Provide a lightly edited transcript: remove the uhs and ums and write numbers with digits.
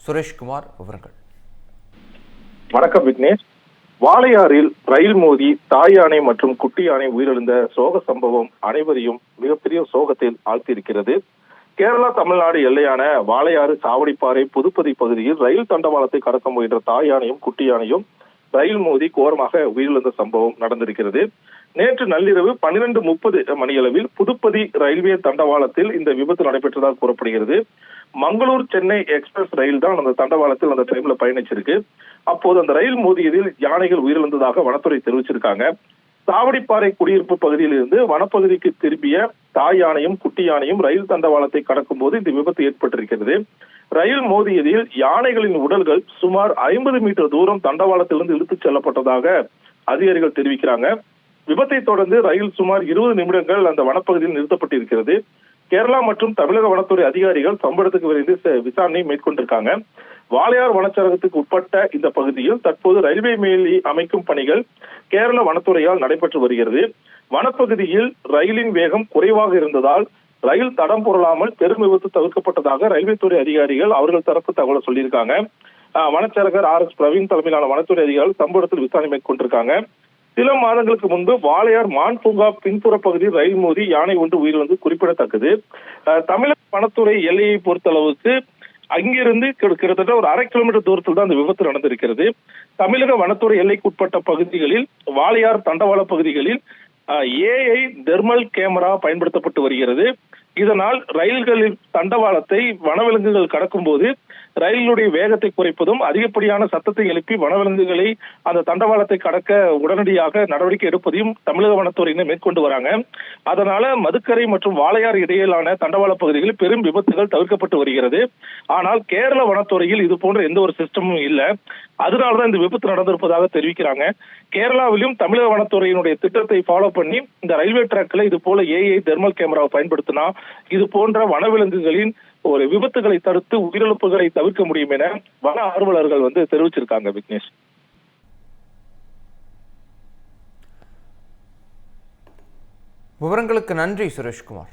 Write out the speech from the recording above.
சுரேஷ்குமார் விவரங்கள். வணக்கம் விக்னேஷ். வாளையாறில் ரயில் மோதி தாய் யானை மற்றும் குட்டி யானை உயிரிழந்த சோக சம்பவம் அனைவரையும் மிகப்பெரிய சோகத்தில் ஆழ்த்தியிருக்கிறது. கேரளா தமிழ்நாடு எல்லையான வாளையாறு சாவடிப்பாறை புதுப்பதி பகுதியில் ரயில் தண்டவாளத்தை கடக்க முயன்ற தாய் யானையும் குட்டி யானையும் ரயில் மோதி கோரமாக உயிரிழந்த சம்பவம் நடந்திருக்கிறது. நேற்று நள்ளிரவு 12:30 மணியளவில் புதுப்பதி ரயில்வே தண்டவாளத்தில் இந்த விபத்து நடைபெற்றதாக கூறப்படுகிறது. மங்களூர் சென்னை எக்ஸ்பிரஸ் ரயில் தான் அந்த தண்டவாளத்தில் அந்த டைம்ல பயணிச்சிருக்கு. அப்போது அந்த ரயில் மோதியதில் யானைகள் உயிரிழந்ததாக வனத்துறை தெரிவிச்சிருக்காங்க. சாவடிப்பாறை குடியிருப்பு பகுதியில் இருந்து வனப்பகுதிக்கு திரும்பிய தாய் யானையும் குட்டி யானையும் ரயில் தண்டவாளத்தை கடக்கும் போது இந்த விபத்து ஏற்பட்டிருக்கிறது. ரயில் மோதியதில் யானைகளின் உடல்கள் சுமார் 50 மீட்டர் தூரம் தண்டவாளத்திலிருந்து இழுத்துச் செல்லப்பட்டதாக அதிகாரிகள் தெரிவிக்கிறாங்க. விபத்தை தொடர்ந்து ரயில் சுமார் 20 நிமிடங்கள் அந்த வனப்பகுதியில் நிறுத்தப்பட்டிருக்கிறது. கேரளா மற்றும் தமிழக வனத்துறை அதிகாரிகள் சம்பவத்துக்கு விரைந்து விசாரணை மேற்கொண்டிருக்காங்க. வாளையார் வனச்சரகத்துக்கு உட்பட்ட இந்த பகுதியில் தற்போது ரயில்வே மேலி அமைக்கும் பணிகள் கேரள வனத்துறையால் நடைபெற்று வருகிறது. வனப்பகுதியில் ரயிலின் வேகம் குறைவாக இருந்ததால் ரயில் தடம் புரளாமல் பெரும் விபத்து தவிர்க்கப்பட்டதாக ரயில்வே துறை அதிகாரிகள் அவர்கள் தரப்பு தகவல் சொல்லியிருக்காங்க. வனச்சரகர் RS பிரவீன் தலைமையிலான வனத்துறை அதிகாரிகள் சம்பவத்தில் விசாரணை மேற்கொண்டிருக்காங்க. சில மாதங்களுக்கு முன்பு வாளையார் மான் பூங்கா பின்புற பகுதியில் ரயில் மோதி யானை ஒன்று உயிரிழந்து குறிப்பிடத்தக்கது. தமிழக வனத்துறை எல்லையை பொறுத்தளவுக்கு அங்கிருந்து கிட்டத்தட்ட ஒரு 1/2 கிலோமீட்டர் தூரத்தில் தான் அந்த விபத்து நடந்திருக்கிறது. தமிழக வனத்துறை எல்லைக்குட்பட்ட பகுதிகளில் வாளையார் தண்டவாள பகுதிகளில் AI தெர்மல் கேமரா பயன்படுத்தப்பட்டு வருகிறது. இதனால் ரயில்களில் தண்டவாளத்தை வனவிலங்குகள் கடக்கும் போது ரயிலுடைய வேகத்தை குறைப்பதும் அதிகப்படியான சத்தத்தை எழுப்பி வனவிலங்குகளை அந்த தண்டவாளத்தை கடக்க உடனடியாக நடவடிக்கை எடுப்பதையும் தமிழக வனத்துறையினர் மேற்கொண்டு வராங்க. அதனால மதுக்கரை மற்றும் வாளையார் இடையிலான தண்டவாள பகுதிகளில் பெரும் விபத்துகள் தவிர்க்கப்பட்டு வருகிறது. ஆனால் கேரள வனத்துறையில் இது போன்ற எந்த ஒரு சிஸ்டமும் இல்லை. அதனாலதான் இந்த விபத்து நடந்திருப்பதாக தெரிவிக்கிறாங்க. கேரளாவிலும் தமிழக வனத்துறையினுடைய திட்டத்தை ஃபாலோ பண்ணி இந்த ரயில்வே டிராக்ல இது போல AI தெர்மல் கேமராவை பயன்படுத்தினா இது போன்ற வனவிலங்குகளின் ஒரு விபத்துகளை தடுத்து உயிரிழப்புகளை தவிர்க்க முடியும் என வன ஆர்வலர்கள் தெரிவிச்சிருக்காங்க. விக்னேஷ், விவரங்களுக்கு நன்றி சுரேஷ்குமார்.